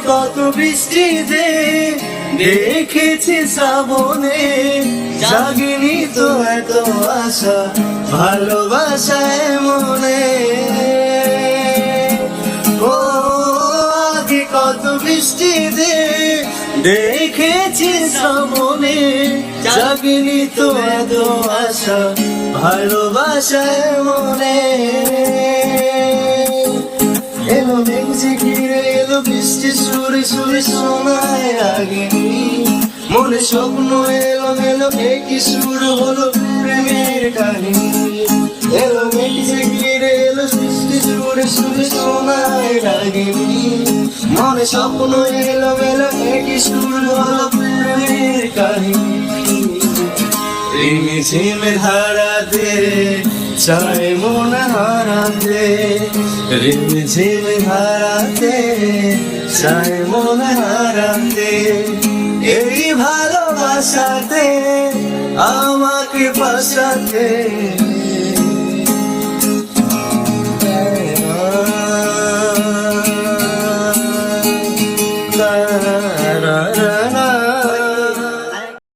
কত বৃষ্টিতে দেখেছি শ্রাবণে, জাগিনি তো এত আশা ভালোবাসায় মনে। ও আগে কত বৃষ্টিতে দেখেছি শ্রাবণে, জাগিনি তো এত আশা ভালোবাসায় মনে। এলো মেঘ যে ঘিরে এলো বৃষ্টি সুরে সুরে শোনায় আগেনি, মনে স্বপ্ন এলো এলো একই সুর হলো প্রেমের কাহিনী। এলো মেঘ যে ঘিরে এলো বৃষ্টি সুরে সুরে শোনায় আগেনি, মনে স্বপ্ন এলো এলো একই সুর হলো প্রেমের কাহিনী। রিমি ঝিমে ধারাতে চায় মন হারাতে, রিমি ঝিমে ধারাতে চায় মন হারাতে। এই ভালোবাসাতে আমাকে বাসাতে